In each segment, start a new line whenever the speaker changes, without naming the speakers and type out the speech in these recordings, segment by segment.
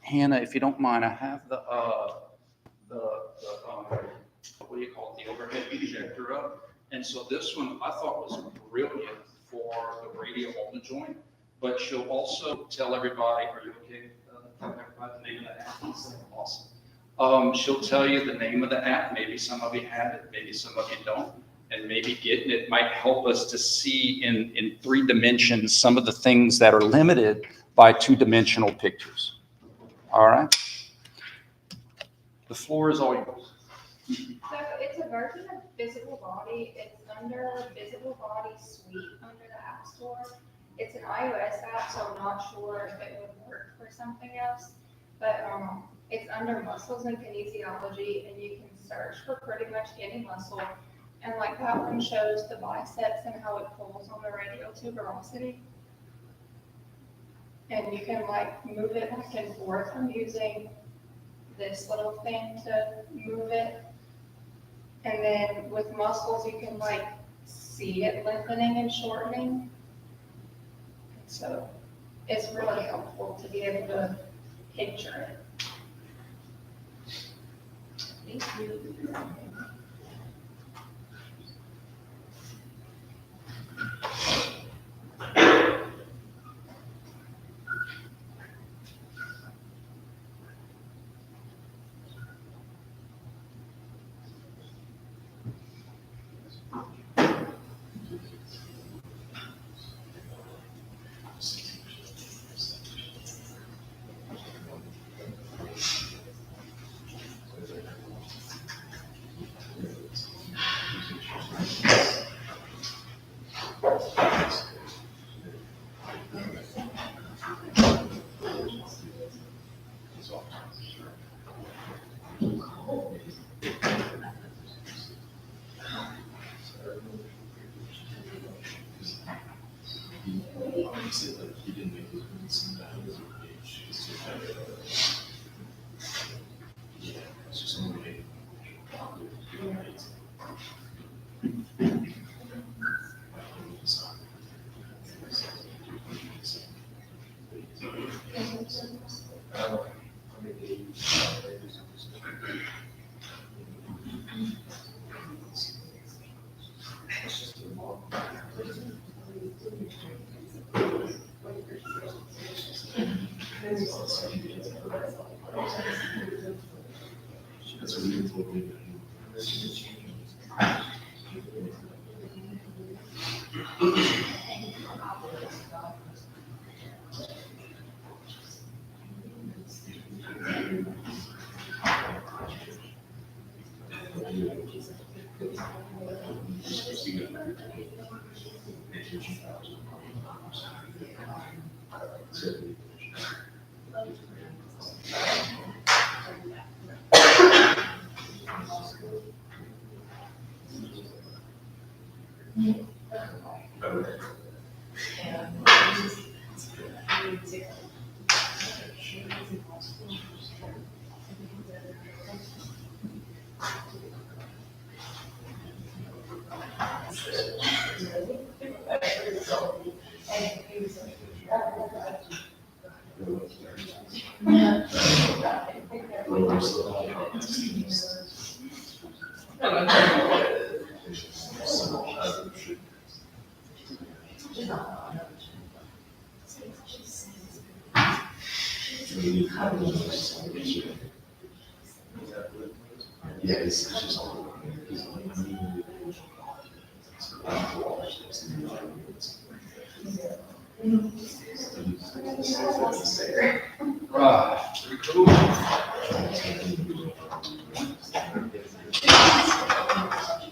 Hannah, if you don't mind, I have what do you call it, the overhead projector up. And so this one I thought was brilliant for the radio on the joint, but she'll also tell everybody, are you okay? Tell everybody the name of the app. Awesome. She'll tell you the name of the app. Maybe some of you have it, maybe some of you don't. And maybe getting it might help us to see in 3 dimensions some of the things that are limited by 2-dimensional pictures. All right. The floor is all yours.
So it's a version of Visible Body. It's under Visible Body Suite under the App Store. It's an iOS app, so I'm not sure if it would work for something else. But it's under muscles and kinesiology, and you can search for pretty much any muscle. And like that one shows the biceps and how it pulls on the radial tuberosity. And you can like move it back and forth. I'm using this little thing to move it. And then with muscles, you can like see it lengthening and shortening. So it's really helpful to be able to picture it. Thank you.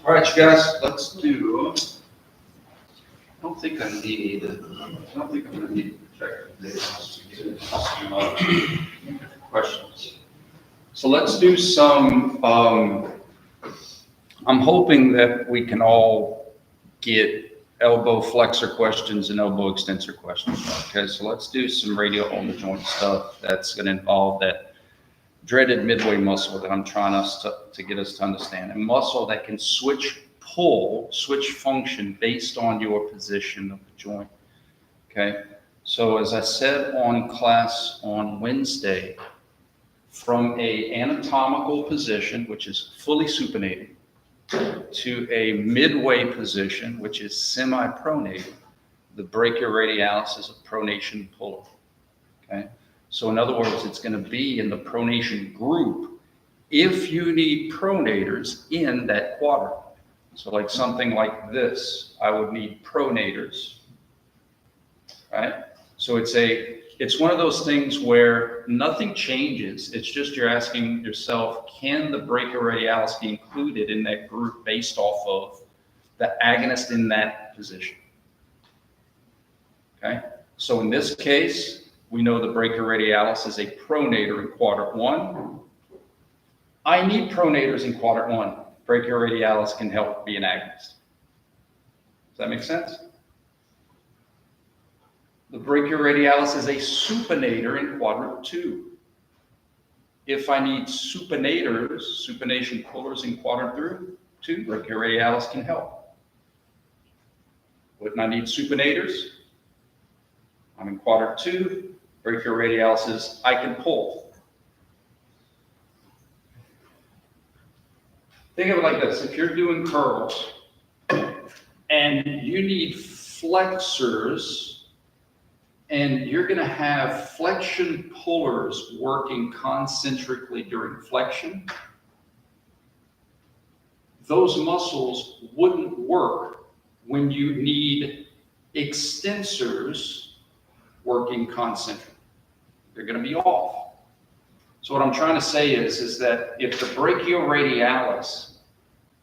All right, you guys, let's do. I don't think I'm going to need to check this to get some questions. So let's do some, I'm hoping that we can all get elbow flexor questions and elbow extensor questions. Okay, so let's do some radial on the joint stuff that's going to involve that dreaded midway muscle that I'm trying us to get us to understand. A muscle that can switch function based on your position of the joint. Okay, So as I said on class on Wednesday, from a anatomical position, which is fully supinated, to a midway position, which is semi-pronated, the brachioradialis is a pronation puller, okay? So in other words, it's going to be in the pronation group if you need pronators in that quadrant. So like something like this, I would need pronators, right? So it's one of those things where nothing changes. It's just you're asking yourself, can the brachioradialis be included in that group based off of the agonist in that position? Okay, so in this case, we know the brachioradialis is a pronator in quadrant 1. I need pronators in quadrant 1. Brachioradialis can help be an agonist. Does that make sense? The brachioradialis is a supinator in quadrant 2. If I need supinators, supination pullers in quadrant 2, brachioradialis can help. Wouldn't I need supinators? I'm in quadrant 2, brachioradialis is I can pull. Think of it like this. If you're doing curls and you need flexors, and you're going to have flexion pullers working concentrically during flexion, those muscles wouldn't work when you need extensors working concentrically. They're going to be off. So what I'm trying to say is that if the brachioradialis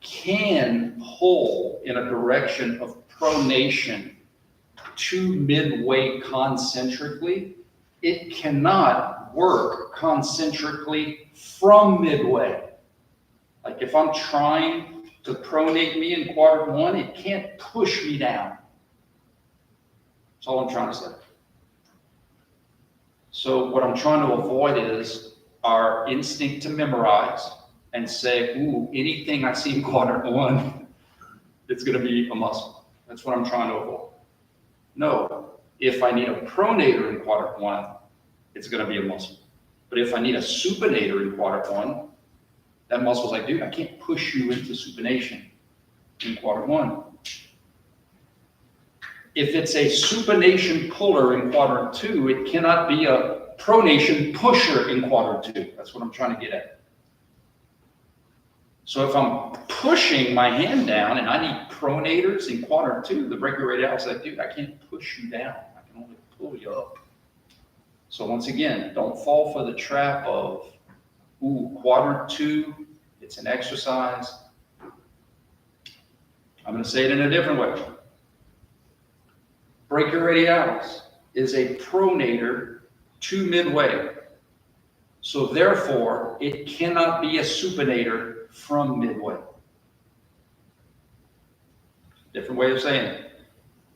can pull in a direction of pronation to midway concentrically, it cannot work concentrically from midway. Like if I'm trying to pronate me in quadrant 1, it can't push me down. That's all I'm trying to say. So what I'm trying to avoid is our instinct to memorize and say, ooh, anything I see in quadrant 1, it's going to be a muscle. That's what I'm trying to avoid. No, if I need a pronator in quadrant 1, it's going to be a muscle. But if I need a supinator in quadrant 1, that muscle's like, dude, I can't push you into supination in quadrant 1. If it's a supination puller in quadrant 2, it cannot be a pronation pusher in quadrant 2. That's what I'm trying to get at. So if I'm pushing my hand down and I need pronators in quadrant 2, the brachioradialis is like, dude, I can't push you down. I can only pull you up. So once again, don't fall for the trap of, ooh, quadrant 2, it's an exercise. I'm going to say it in a different way. Brachioradialis is a pronator to midway. So therefore, it cannot be a supinator from midway. Different way of saying it.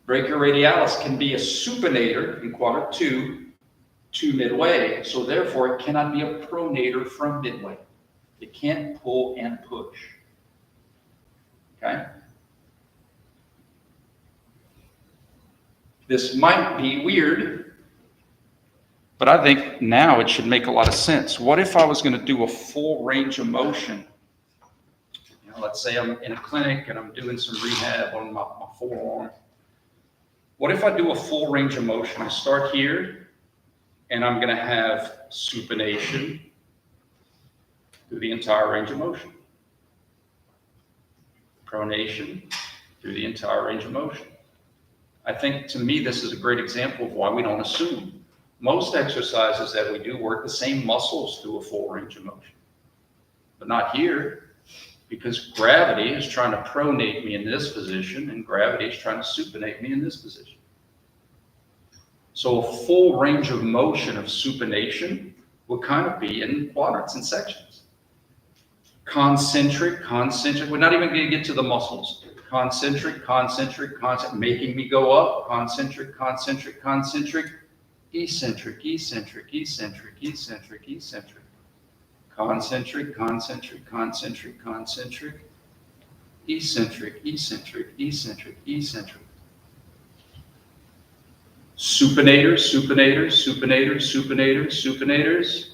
Brachioradialis can be a supinator in quadrant 2 to midway, so therefore it cannot be a pronator from midway. It can't pull and push. Okay? This might be weird, but I think now it should make a lot of sense. What if I was going to do a full range of motion? You know, let's say I'm in a clinic and I'm doing some rehab on my forearm. What if I do a full range of motion? I start here and I'm going to have supination through the entire range of motion. Pronation through the entire range of motion. I think to me this is a great example of why we don't assume. Most exercises that we do work the same muscles through a full range of motion, but not here, because gravity is trying to pronate me in this position and gravity is trying to supinate me in this position. So a full range of motion of supination would kind of be in quadrants and sections. Concentric, we're not even going to get to the muscles. Concentric, making me go up, concentric, eccentric, eccentric, concentric, eccentric. Supinators, supinators, supinators, supinators, supinators.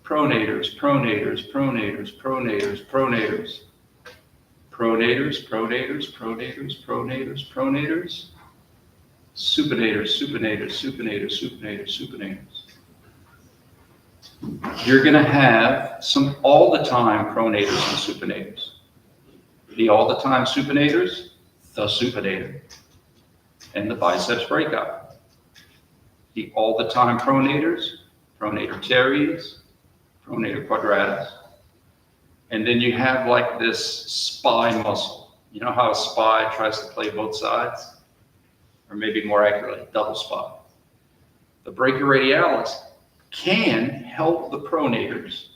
Pronators, pronators, pronators, pronators, pronators. Pronators, pronators, pronators, pronators, pronators. Supinators, supinators, supinators, supinators, supinators. You're going to have some all the time pronators and supinators. The all the time supinators, the supinator, and the biceps breakout. The all the time pronators, pronator teres, pronator quadratus. And then you have like this spine muscle. You know how a spy tries to play both sides? Or maybe more accurately, double spy. The brachioradialis can help the pronators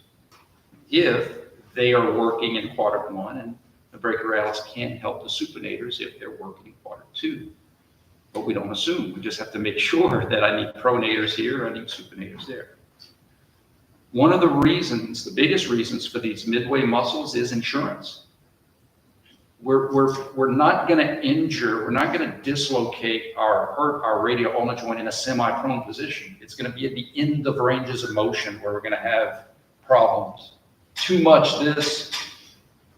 if they are working in quadrant 1, and the brachioradialis can help the supinators if they're working in quadrant 2. But we don't assume. We just have to make sure that I need pronators here, I need supinators there. One of the reasons, the biggest reasons for these midway muscles is insurance. We're not going to injure, we're not going to dislocate or hurt our radial ulnar joint in a semi-prone position. It's going to be at the end of ranges of motion where we're going to have problems. Too much this,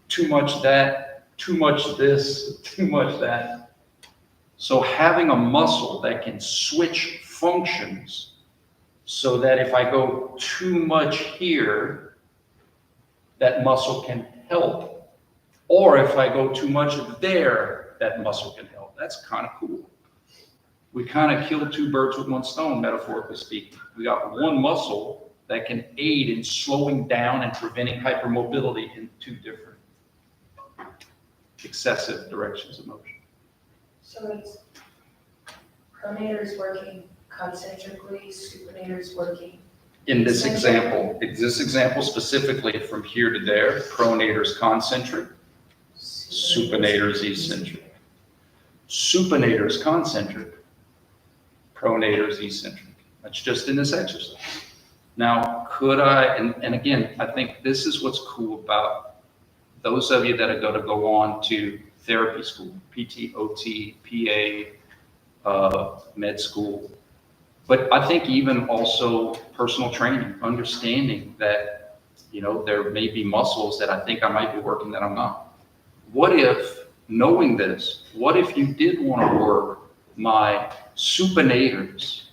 too much that, too much this, too much that. So having a muscle that can switch functions so that if I go too much here, that muscle can help. Or if I go too much there, that muscle can help. That's kind of cool. We kind of killed two birds with one stone, metaphorically speaking. We got one muscle that can aid in slowing down and preventing hypermobility in two different excessive directions of motion.
So it's pronators working concentrically, supinators working.
In this example specifically from here to there, pronators concentric, supinators eccentric. Supinators concentric, pronators eccentric. That's just in this exercise. Now, could I, and again, I think this is what's cool about those of you that are going to go on to therapy school, PT, OT, PA, med school, but I think even also personal training, understanding that, you know, there may be muscles that I think I might be working that I'm not. What if, knowing this, what if you did want to work my supinators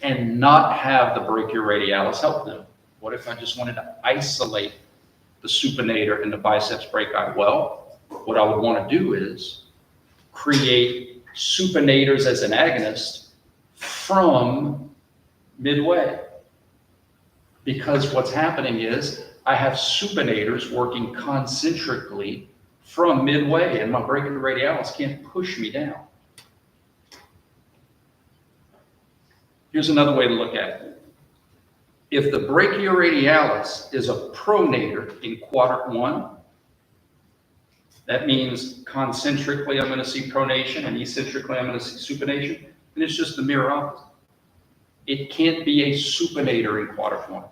and not have the brachioradialis help them? What if I just wanted to isolate the supinator and the biceps brachii? Well, what I would want to do is create supinators as an agonist from midway. Because what's happening is I have supinators working concentrically from midway, and my brachioradialis can't push me down. Here's another way to look at it. If the brachioradialis is a pronator in quadrant 1, that means concentrically I'm going to see pronation and eccentrically I'm going to see supination, and it's just the mirror opposite. It can't be a supinator in quadrant 1,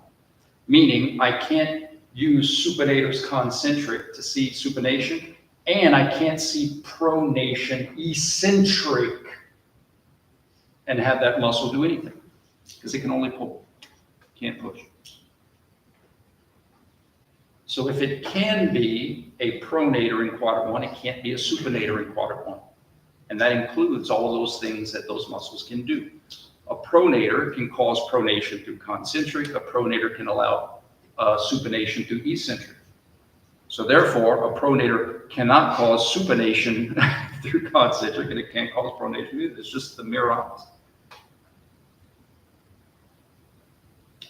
meaning I can't use supinators concentric to see supination, and I can't see pronation eccentric and have that muscle do anything, because it can only pull, can't push. So if it can be a pronator in quadrant 1, it can't be a supinator in quadrant 1. And that includes all of those things that those muscles can do. A pronator can cause pronation through concentric. A pronator can allow supination through eccentric. So therefore, a pronator cannot cause supination through concentric, and it can't cause pronation either. It's just the mirror opposite.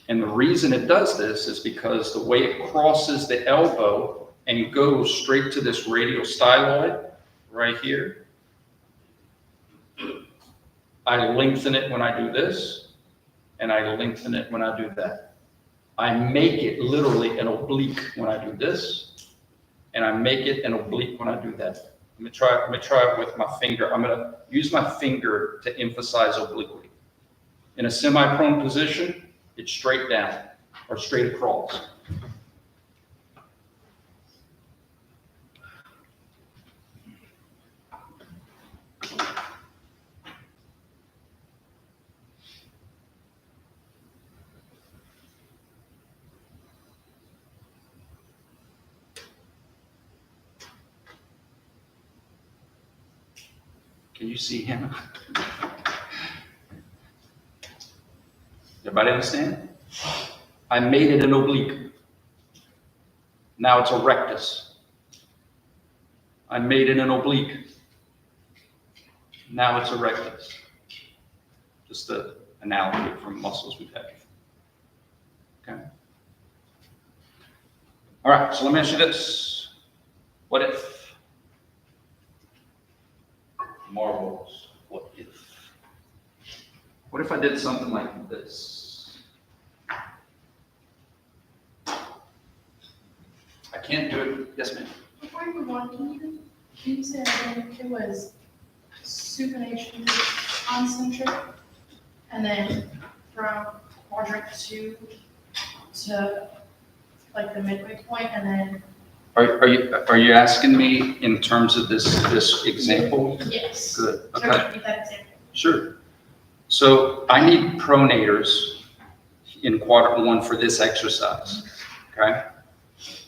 And the reason it does this is because the way it crosses the elbow and goes straight to this radial styloid right here, I lengthen it when I do this, and I lengthen it when I do that. I make it literally an oblique when I do this, and I make it an oblique when I do that. Let me try it with my finger. I'm going to use my finger to emphasize obliquity. In a semi-prone position, it's straight down or straight across. Can you see him? Everybody understand? I made it an oblique. Now it's a rectus. I made it an oblique. Now it's a rectus. Just an analogy from muscles we've had before. Okay. All right, so let me ask you this. What if? Marbles, what if? What if I did something like this? I can't do it. Yes, ma'am.
Before you move on, can you say again, it was supination concentric, and then from quadrant 2 to like the midway point, and then,
Are you asking me in terms of this example?
yes.
Good.
So
Okay.
repeat that example.
Sure. So I need pronators in quadrant 1 for this exercise. Okay.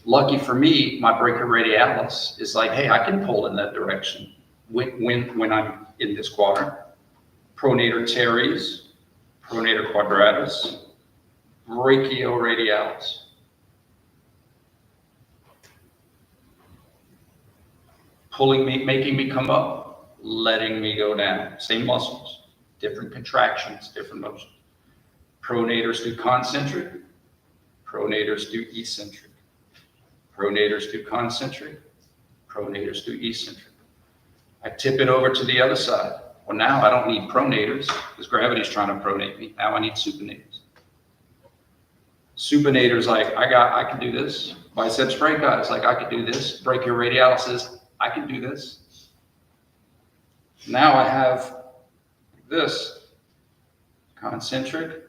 Lucky for me, my brachioradialis is like, hey, I can pull in that direction when I'm in this quadrant. Pronator teres, pronator quadratus, brachioradialis. Pulling me, making me come up, letting me go down. Same muscles, different contractions, different motions. Pronators do concentric, pronators do eccentric. Pronators do concentric, pronators do eccentric. I tip it over to the other side. Well, now I don't need pronators because gravity's trying to pronate me. Now I need supinators. Supinators like, I can do this. Biceps brachii is like, I can do this. Brachioradialis is, I can do this. Now I have this, concentric,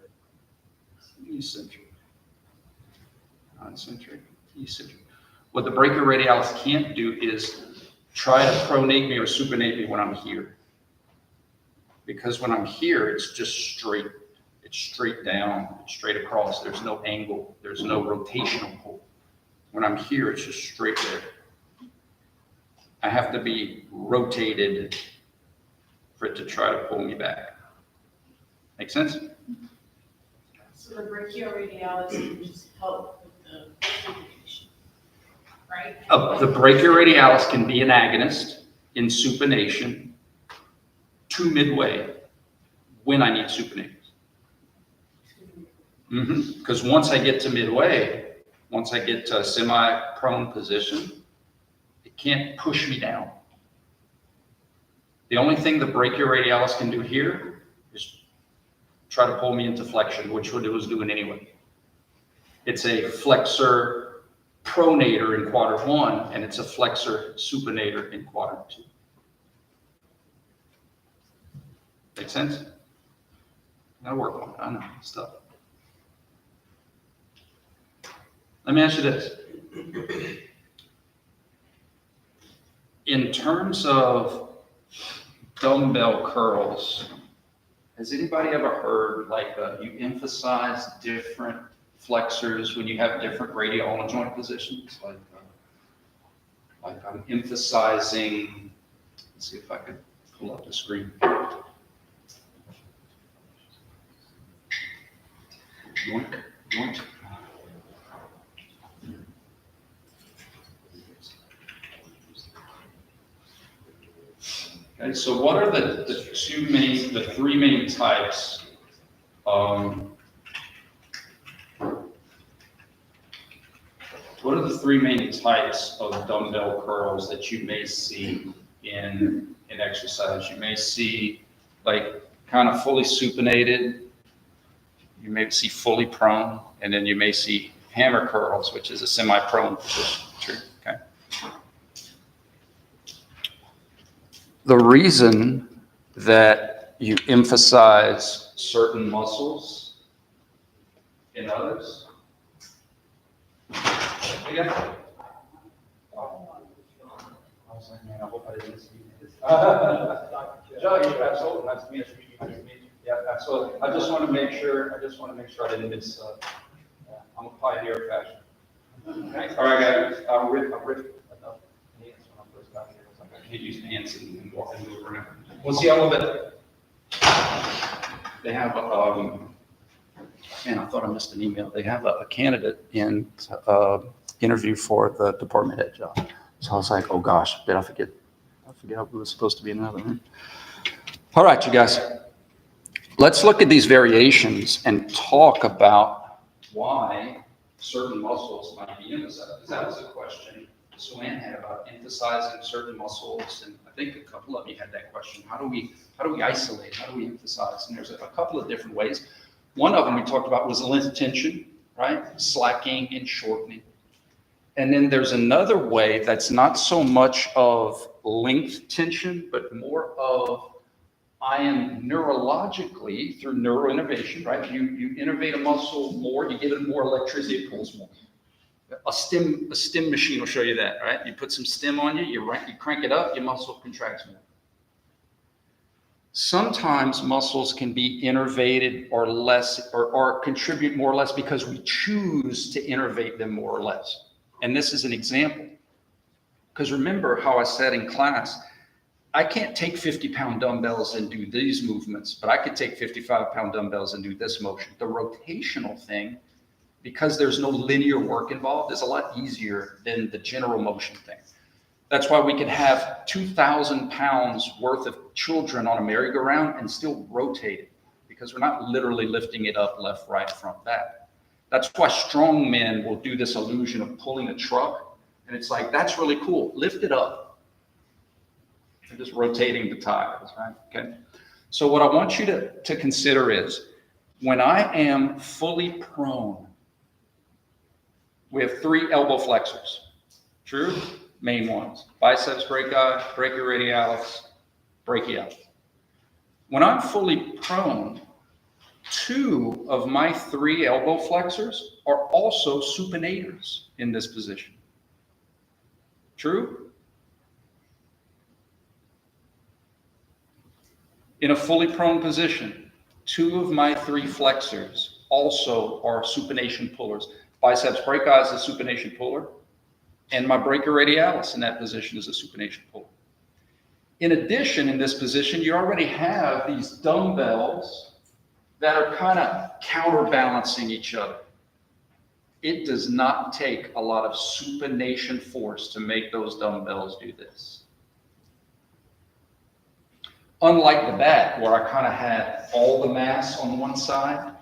eccentric, concentric, eccentric. What the brachioradialis can't do is try to pronate me or supinate me when I'm here. Because when I'm here, it's just straight. It's straight down, it's straight across. There's no angle. There's no rotational pull. When I'm here, it's just straight there. I have to be rotated for it to try to pull me back. Make sense?
So the brachioradialis can just help with the supination, right?
The brachioradialis can be an agonist in supination to midway when I need supinators. Because once I get to midway, once I get to a semi-prone position, it can't push me down. The only thing the brachioradialis can do here is try to pull me into flexion, which it was doing anyway. It's a flexor pronator in quadrant 1, and it's a flexor supinator in quadrant 2. Make sense? Gotta work on it. I know stuff. Let me ask you this. In terms of dumbbell curls, has anybody ever heard you emphasize different flexors when you have different radial ulnar joint positions? Like I'm emphasizing, let's see if I can pull up the screen. Yoink, yoink. Okay, so what are the three main types? What are the three main types of dumbbell curls that you may see in exercise? You may see kind of fully supinated. You may see fully prone, and then you may see hammer curls, which is a semi-prone position. True. Okay. The reason that you emphasize certain muscles in others. Again? I was like, man, I hope I didn't see this. Joe, absolutely. Nice to meet you. Yeah, absolutely. I just want to make sure I didn't miss. I'm a pioneer of fashion. Okay. All right, guys. I'm Rick. When I first got here, I was like, I can't use pants and walk and move around. Well, see, all of it, they have, man, I thought I missed an email. They have a candidate in interview for the department head job. So I was like, oh gosh, did I forget? I forgot we were supposed to be another one. All right, you guys, let's look at these variations and talk about why certain muscles might be emphasized. Because that was a question Swan had about emphasizing certain muscles, and I think a couple of you had that question. How do we isolate? How do we emphasize? And there's a couple of different ways. One of them we talked about was length tension, right? Slacking and shortening. And then there's another way that's not so much of length tension, but more of I am neurologically, through neuroinnervation, right? You innervate a muscle more, you give it more electricity, it pulls more. A stim machine will show you that, right? You put some stim on you, you crank it up, your muscle contracts more. Sometimes muscles can be innervated or less, or contribute more or less because we choose to innervate them more or less. And this is an example. Because remember how I said in class, I can't take 50-pound dumbbells and do these movements, but I could take 55-pound dumbbells and do this motion. The rotational thing, because there's no linear work involved, is a lot easier than the general motion thing. That's why we can have 2,000 pounds worth of children on a merry-go-round and still rotate it, because we're not literally lifting it up left, right, front, back. That's why strong men will do this illusion of pulling a truck, and it's like, that's really cool. Lift it up. You're just rotating the tires, right? Okay. So what I want you to consider is, when I am fully prone, we have 3 elbow flexors. True? Main ones: biceps brachii, brachioradialis, brachialis. When I'm fully prone, 2 of my 3 elbow flexors are also supinators in this position. True? In a fully prone position, 2 of my 3 flexors also are supination pullers. Biceps brachii is a supination puller, and my brachioradialis in that position is a supination puller. In addition, in this position, you already have these dumbbells that are kind of counterbalancing each other. It does not take a lot of supination force to make those dumbbells do this. Unlike the back, where I kind of had all the mass on one side,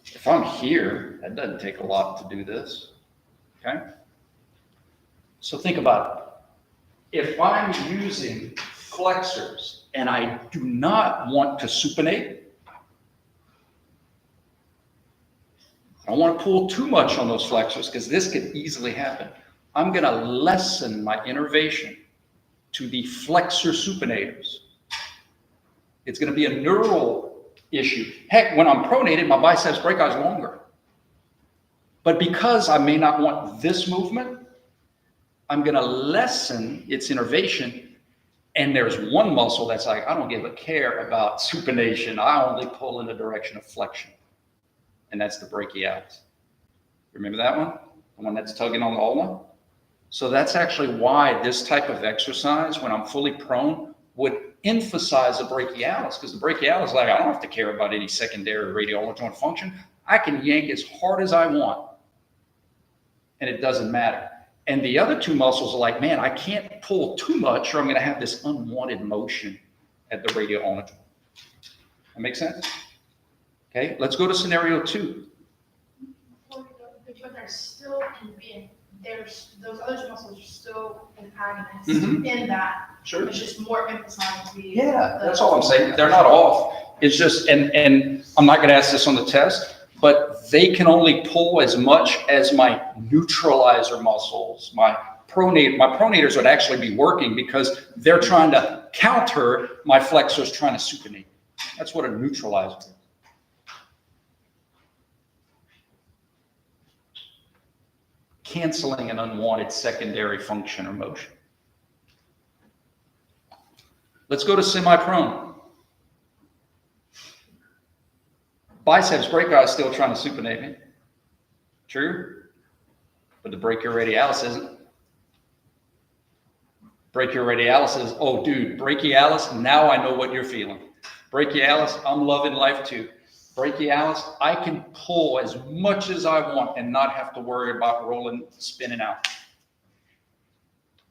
if I'm here, that doesn't take a lot to do this, okay? So think about it. If I'm using flexors and I do not want to supinate, I don't want to pull too much on those flexors because this could easily happen. I'm going to lessen my innervation to the flexor supinators. It's going to be a neural issue. Heck, when I'm pronated, my biceps brachii is longer. But because I may not want this movement, I'm going to lessen its innervation. And there's one muscle that's like, I don't give a care about supination. I only pull in the direction of flexion. And that's the brachialis. Remember that one? The one that's tugging on the ulna? So that's actually why this type of exercise, when I'm fully prone, would emphasize the brachialis, because the brachialis is like, I don't have to care about any secondary radial joint function. I can yank as hard as I want, and it doesn't matter. And the other 2 muscles are like, man, I can't pull too much or I'm going to have this unwanted motion at the radial joint. That make sense? Okay, let's go to scenario 2.
But there's still those other 2 muscles are still antagonists in that.
Sure.
It's just more emphasized.
That's all I'm saying. They're not off. It's just, and I'm not going to ask this on the test, but they can only pull as much as my neutralizer muscles. My pronators would actually be working because they're trying to counter my flexors trying to supinate. That's what a neutralizer is. Canceling an unwanted secondary function or motion. Let's go to semi-prone. Biceps brachii is still trying to supinate me. True? But the brachioradialis isn't. Brachioradialis is, oh, dude, brachialis, now I know what you're feeling. Brachialis, I'm loving life too. Brachialis, I can pull as much as I want and not have to worry about rolling, spinning out.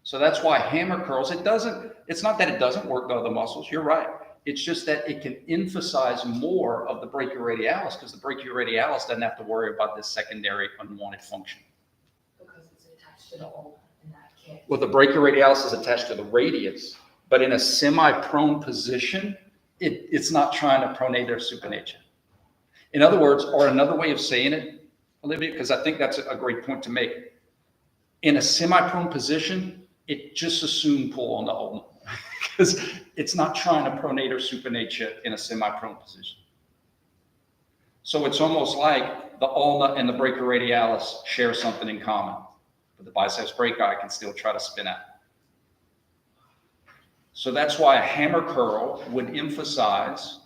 So that's why hammer curls, it's not that it doesn't work the other muscles, you're right. It's just that it can emphasize more of the brachioradialis because the brachioradialis doesn't have to worry about this secondary unwanted function.
Because it's attached to the ulna and that can't.
Well, the brachioradialis is attached to the radius, but in a semi-prone position, it's not trying to pronate or supinate you. In other words, or another way of saying it, Olivia, because I think that's a great point to make. In a semi-prone position, it just assumes pull on the ulna because it's not trying to pronate or supinate you in a semi-prone position. So it's almost like the ulna and the brachioradialis share something in common, but the biceps brachii can still try to spin out. So that's why a hammer curl would emphasize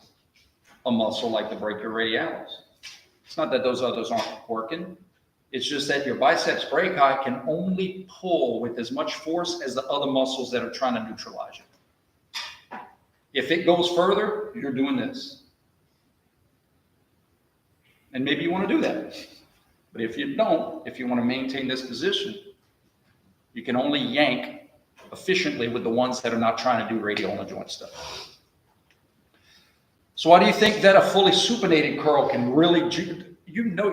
a muscle like the brachioradialis. It's not that those others aren't working. It's just that your biceps brachii can only pull with as much force as the other muscles that are trying to neutralize you. If it goes further, you're doing this. And maybe you want to do that. But if you don't, if you want to maintain this position, you can only yank efficiently with the ones that are not trying to do radial ulnar joint stuff. So why do you think that a fully supinated curl can really, you know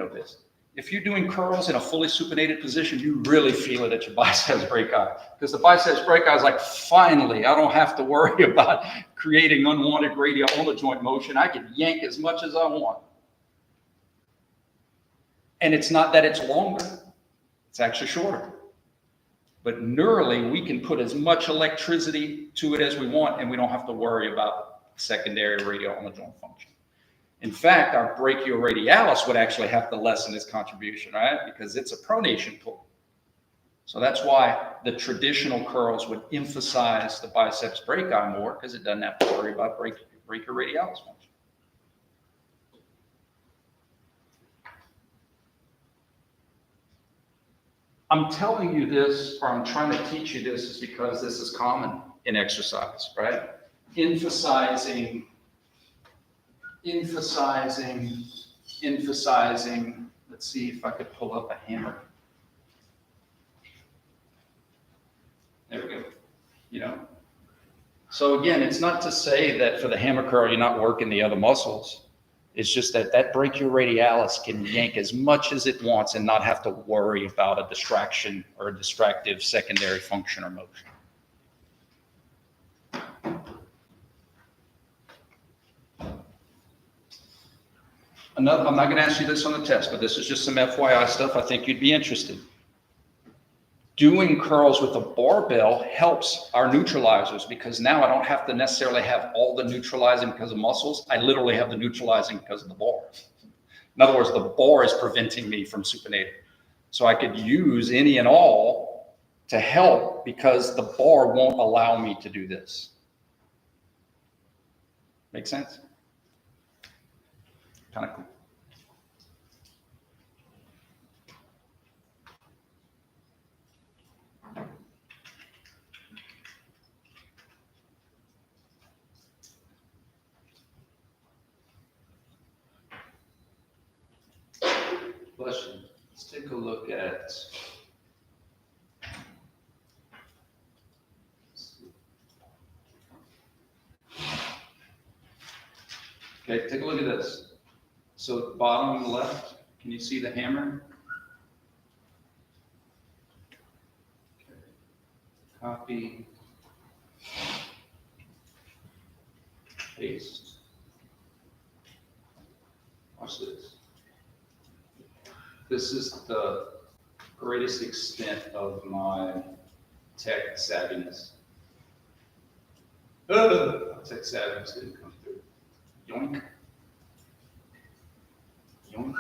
this. If you're doing curls in a fully supinated position, you really feel it at your biceps brachii. Because the biceps brachii is like, finally, I don't have to worry about creating unwanted radial ulnar joint motion. I can yank as much as I want. And it's not that it's longer. It's actually shorter. But neurally, we can put as much electricity to it as we want, and we don't have to worry about secondary radial ulnar joint function. In fact, our brachioradialis would actually have to lessen its contribution, right? Because it's a pronation pull. So that's why the traditional curls would emphasize the biceps brachii more, because it doesn't have to worry about brachioradialis function. I'm telling you this, or I'm trying to teach you this, is because this is common in exercise, right? Emphasizing. Let's see if I could pull up a hammer. There we go. You know. So again, it's not to say that for the hammer curl, you're not working the other muscles. It's just that brachioradialis can yank as much as it wants and not have to worry about a distraction or a distractive secondary function or motion. I'm not going to ask you this on the test, but this is just some FYI stuff I think you'd be interested. Doing curls with a barbell helps our neutralizers because now I don't have to necessarily have all the neutralizing because of muscles. I literally have the neutralizing because of the bar. In other words, the bar is preventing me from supinating. So I could use any and all to help because the bar won't allow me to do this. Make sense? Kind of cool. Bless you. Let's take a look at. Okay, take a look at this. So bottom left, can you see the hammer? Okay. Copy. Paste. Watch this. This is the greatest extent of my tech savviness. Tech savviness didn't come through. Yoink. Yoink.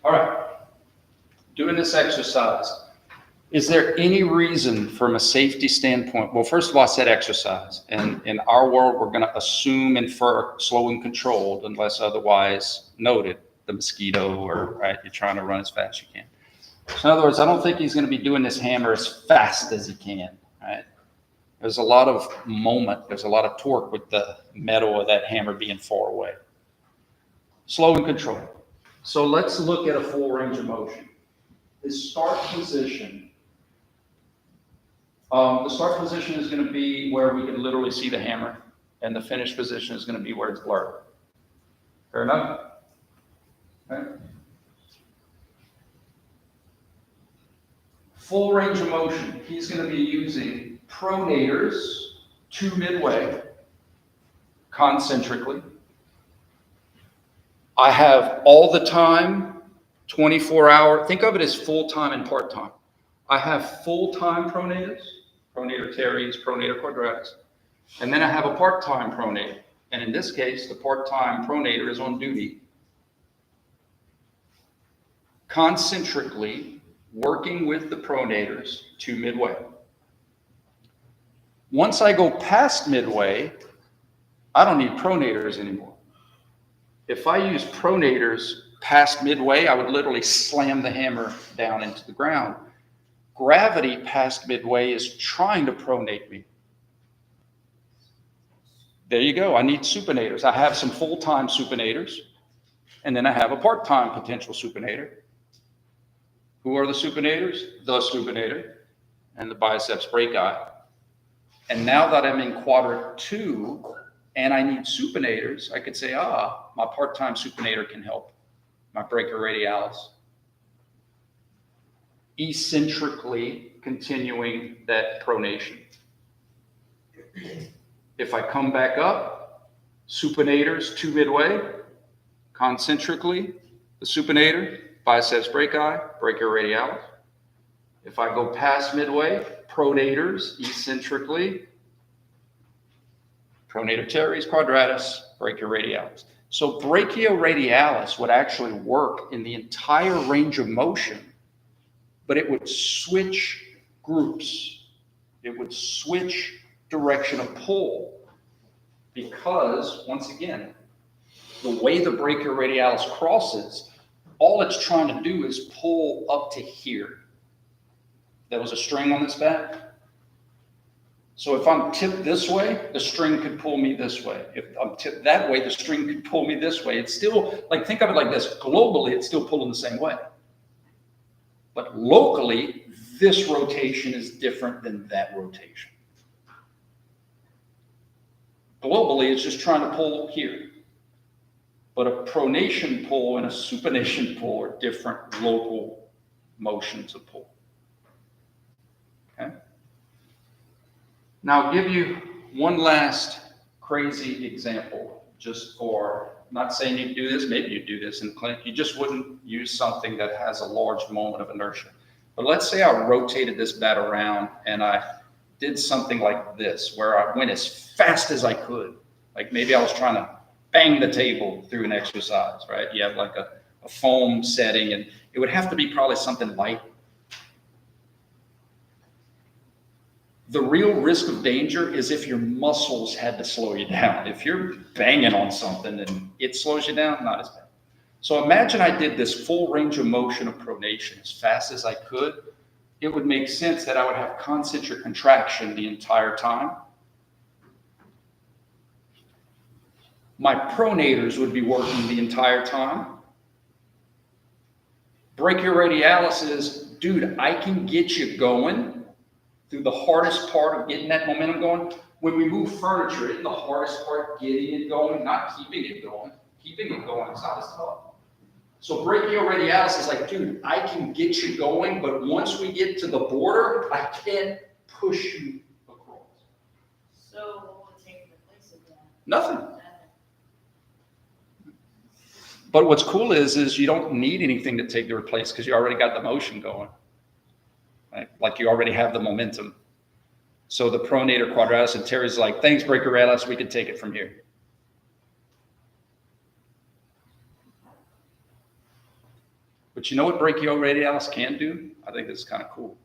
All right. Doing this exercise, Is there any reason from a safety standpoint? Well, first of all, I said exercise. And in our world, we're going to assume, infer slow and controlled unless otherwise noted, the mosquito or right, you're trying to run as fast as you can. So in other words, I don't think he's going to be doing this hammer as fast as he can, right? There's a lot of moment. There's a lot of torque with the metal of that hammer being far away. Slow and controlled. So let's look at a full range of motion. His start position. The start position is going to be where we can literally see the hammer, and the finish position is going to be where it's blurred. Fair enough? Okay. Full range of motion. He's going to be using pronators to midway, concentrically. I have all the time, 24-hour. Think of it as full-time and part-time. I have full-time pronators, pronator teres, pronator quadratus, and then I have a part-time pronator. And in this case, the part-time pronator is on duty, concentrically working with the pronators to midway. Once I go past midway, I don't need pronators anymore. If I use pronators past midway, I would literally slam the hammer down into the ground. Gravity past midway is trying to pronate me. There you go. I need supinators. I have some full-time supinators, and then I have a part-time potential supinator. Who are the supinators? The supinator and the biceps brachii. And now that I'm in quadrant 2 and I need supinators, I could say, my part-time supinator can help, my brachioradialis. Eccentrically continuing that pronation. If I come back up, supinators to midway, concentrically, the supinator, biceps brachii, brachioradialis. If I go past midway, pronators, eccentrically, pronator teres, quadratus, brachioradialis. So brachioradialis would actually work in the entire range of motion, but it would switch groups. It would switch direction of pull because, once again, the way the brachioradialis crosses, all it's trying to do is pull up to here. There was a string on this back. So if I'm tipped this way, the string could pull me this way. If I'm tipped that way, the string could pull me this way. It's still, like, think of it like this. Globally, it's still pulling the same way. But locally, this rotation is different than that rotation. Globally, it's just trying to pull here. But a pronation pull and a supination pull are different local motions of pull. Okay? Now, I'll give you one last crazy example, just for, not saying you do this, maybe you do this in the clinic, you just wouldn't use something that has a large moment of inertia. But let's say I rotated this bat around and I did something like this, where I went as fast as I could. Like maybe I was trying to bang the table through an exercise, right? You have like a foam setting, and it would have to be probably something light. The real risk of danger is if your muscles had to slow you down. If you're banging on something and it slows you down, not as bad. So imagine I did this full range of motion of pronation as fast as I could. It would make sense that I would have concentric contraction the entire time. My pronators would be working the entire time. Brachioradialis is, dude, I can get you going through the hardest part of getting that momentum going. When we move furniture, isn't the hardest part getting it going, not keeping it going? Keeping it going is not as tough. So brachioradialis is like, dude, I can get you going, but once we get to the border, I can't push you across.
So what would take the place of that?
Nothing. But what's cool is you don't need anything to take the replace because you already got the motion going. Right? Like you already have the momentum. So the pronator quadratus and teres is like, thanks, brachioradialis, we can take it from here. But you know what brachioradialis can do? I think this is kind of cool.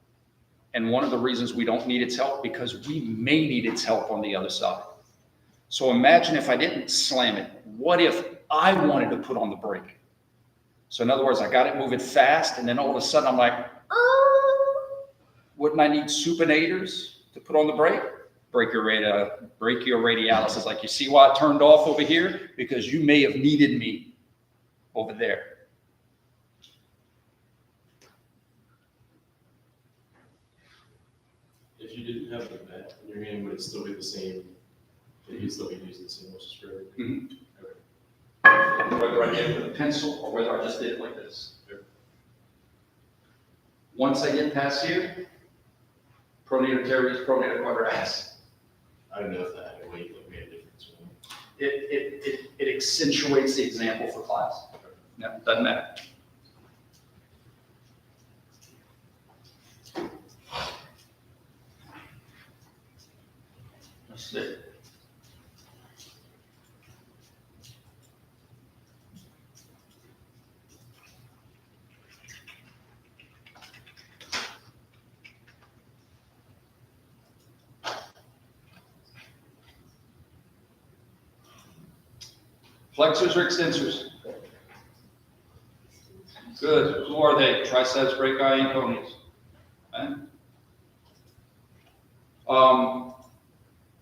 And one of the reasons we don't need its help, because we may need its help on the other side. So imagine if I didn't slam it. What if I wanted to put on the brake? So in other words, I got it moving fast, and then all of a sudden I'm like, wouldn't I need supinators to put on the brake? Brachioradialis is like, you see why I turned off over here? Because you may have needed me over there.
If you didn't have the mat in your hand, would it still be the same? You'd still be using the same motion spread?
Whether I did it with a pencil or whether I just did it like this. Once I get past here, pronator teres, pronator quadratus.
I don't know if that had a weight that made a difference.
It accentuates the example for class. No, doesn't matter. That's it. Flexors or extensors? Good. Who are they? Triceps, brachii, and cones. Okay.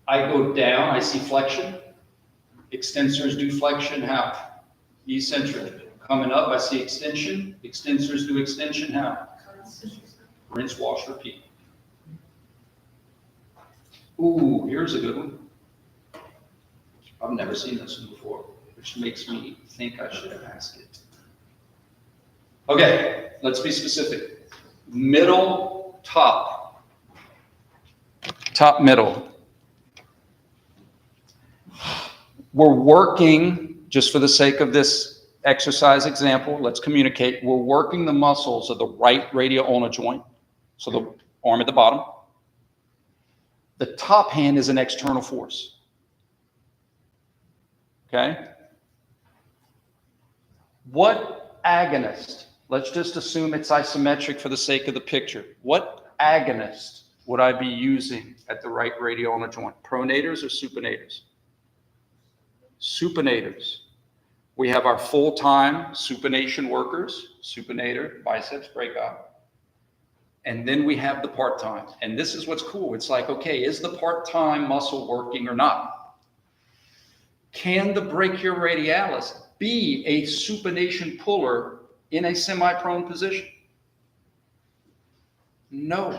I go down, I see flexion. Extensors do flexion how? Eccentric. Coming up, I see extension. Extensors do extension how? Rinse, wash, repeat. Ooh, here's a good one. I've never seen this one before, which makes me think I should have asked it. Okay, let's be specific. Middle, top. Top, middle. We're working, just for the sake of this exercise example, let's communicate. We're working the muscles of the right radial ulnar joint, so the arm at the bottom. The top hand is an external force. Okay? What agonist, let's just assume it's isometric for the sake of the picture. What agonist would I be using at the right radial ulnar joint? Pronators or supinators? Supinators. We have our full-time supination workers, supinator, biceps, brachii. And then we have the part-time. And this is what's cool. It's like, okay, is the part-time muscle working or not? Can the brachioradialis be a supination puller in a semi-prone position? No.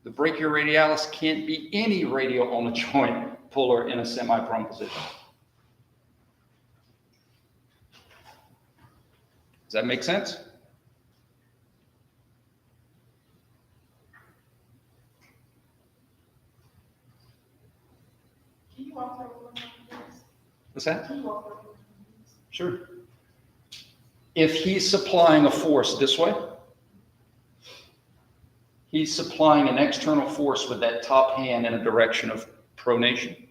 The brachioradialis can't be any radial ulnar joint puller in a semi-prone position. Does that make sense?
Can you walk through one of these?
What's that?
Can you walk through one of these?
Sure. If he's supplying a force this way, he's supplying an external force with that top hand in a direction of pronation.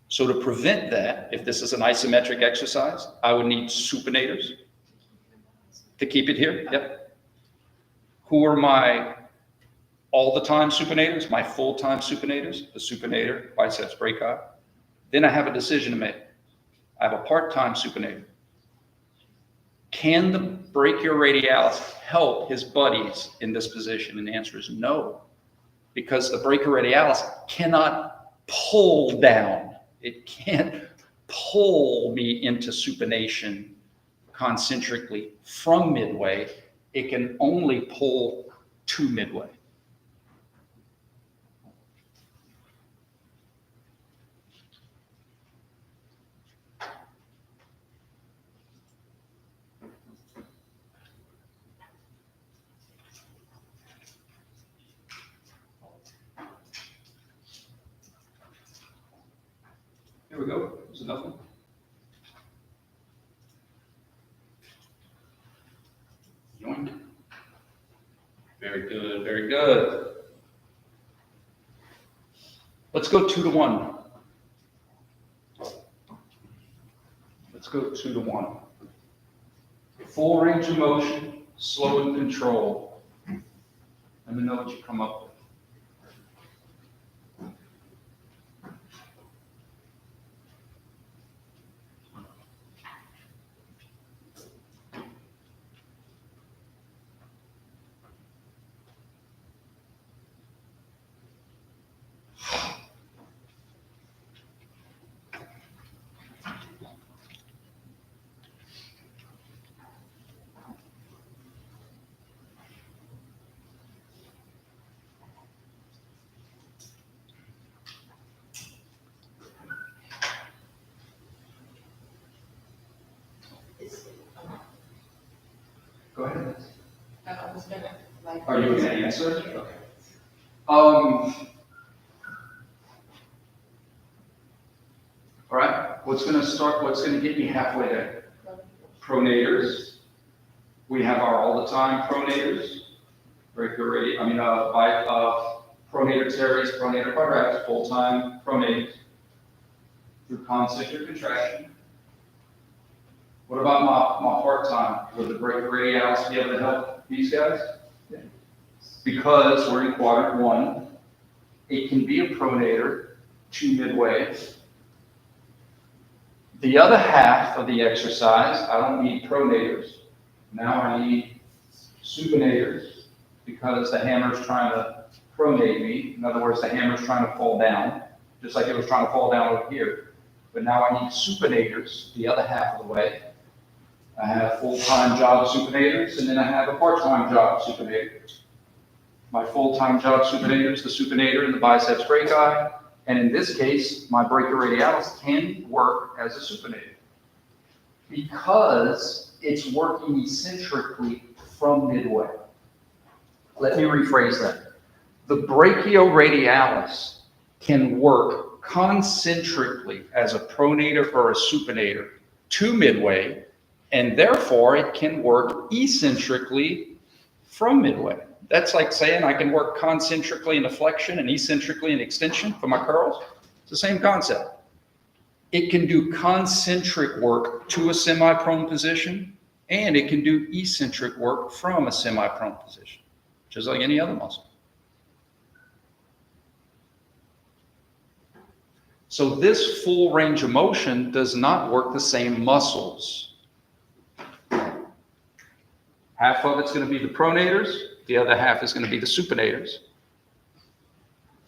So to prevent that, if this is an isometric exercise, I would need supinators to keep it here. Yep. Who are my all-the-time supinators? My full-time supinators, the supinator, biceps, brachii. Then I have a decision to make. I have a part-time supinator. Can the brachioradialis help his buddies in this position? And the answer is no, because the brachioradialis cannot pull down. It can't pull me into supination concentrically from midway. It can only pull to midway. Here we go. There's another one. Yoink. Very good, very good. Let's go 2 to 1. Let's go 2 to 1. Full range of motion, slow and control. Let me know what you come up with. Go ahead.
I was gonna, like.
Are you going to answer? Okay. All right, what's going to get me halfway there? Pronators. We have our all the time pronators. Pronator teres, pronator quadratus, full-time pronators through concentric contraction. What about my part-time? Would the brachioradialis be able to help these guys? Yeah. Because we're in quadrant 1, it can be a pronator to midway. The other half of the exercise, I don't need pronators. Now I need supinators because the hammer's trying to pronate me. In other words, the hammer's trying to fall down, just like it was trying to fall down over here. But now I need supinators the other half of the way. I have full-time job supinators, and then I have a part-time job supinator. My full-time job supinator is the supinator in the biceps brachii, and in this case, my brachioradialis can work as a supinator because it's working eccentrically from midway. Let me rephrase that. The brachioradialis can work concentrically as a pronator or a supinator to midway, and therefore it can work eccentrically from midway. That's like saying I can work concentrically in a flexion and eccentrically in extension for my curls. It's the same concept. It can do concentric work to a semi-prone position, and it can do eccentric work from a semi-prone position, just like any other muscle. So this full range of motion does not work the same muscles. Half of it's going to be the pronators, the other half is going to be the supinators.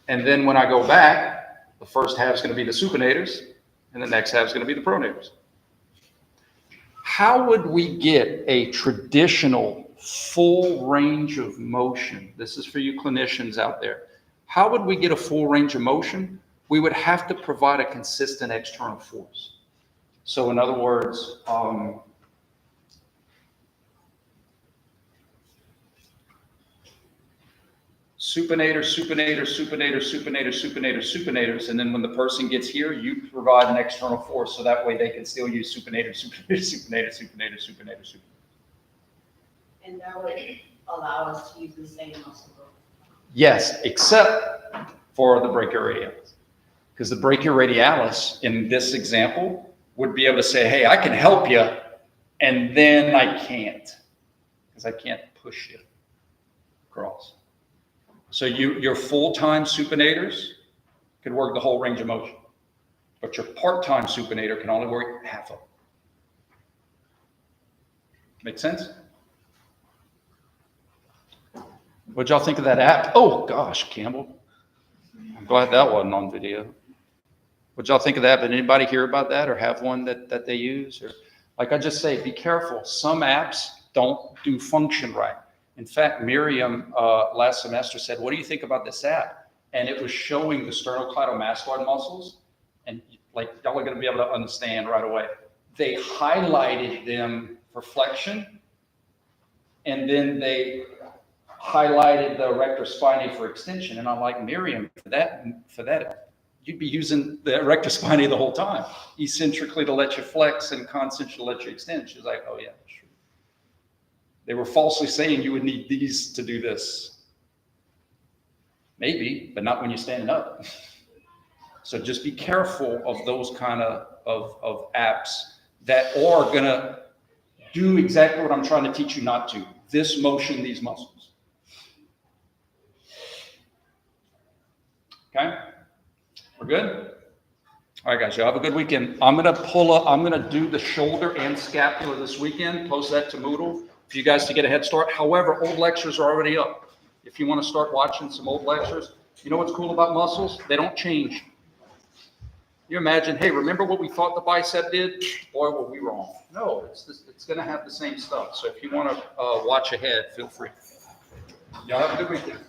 And then when I go back, the first half is going to be the supinators, and the next half is going to be the pronators. How would we get a traditional full range of motion? This is for you clinicians out there. How would we get a full range of motion? We would have to provide a consistent external force. So in other words, supinator, supinator, supinator, supinator, supinator, supinators, and then when the person gets here, you provide an external force, so that way they can still use supinator, supinator, supinator, supinator, supinator, supinator.
And that would allow us to use the same muscle group.
Yes, except for the brachioradialis. Because the brachioradialis, in this example, would be able to say, hey, I can help you, and then I can't, because I can't push you across. So your full-time supinators could work the whole range of motion, but your part-time supinator can only work half of it. Make sense? What'd y'all think of that app? Oh, gosh, Campbell. I'm glad that wasn't on video. What'd y'all think of that? Did anybody hear about that or have one that they use? Or, like I just say, be careful. Some apps don't do function right. In fact, Miriam last semester said, what do you think about this app? And it was showing the sternocleidomastoid muscles. And like y'all are going to be able to understand right away. They highlighted them for flexion. And then they highlighted the erector spinae for extension. And I'm like, Miriam, for that, you'd be using the erector spinae the whole time, eccentrically to let you flex and concentrically to let you extend. She's like, oh yeah, sure. They were falsely saying you would need these to do this. Maybe, but not when you're standing up. So just be careful of those kind of apps that are gonna do exactly what I'm trying to teach you not to. This motion, these muscles. Okay? We're good? All right, guys, y'all have a good weekend. I'm gonna do the shoulder and scapula this weekend, post that to Moodle for you guys to get a head start. However, old lectures are already up. If you want to start watching some old lectures, you know what's cool about muscles? They don't change. You imagine, hey, remember what we thought the bicep did? Boy, were we wrong. No, it's gonna have the same stuff. So if you want to watch ahead, feel free. Y'all have a good weekend.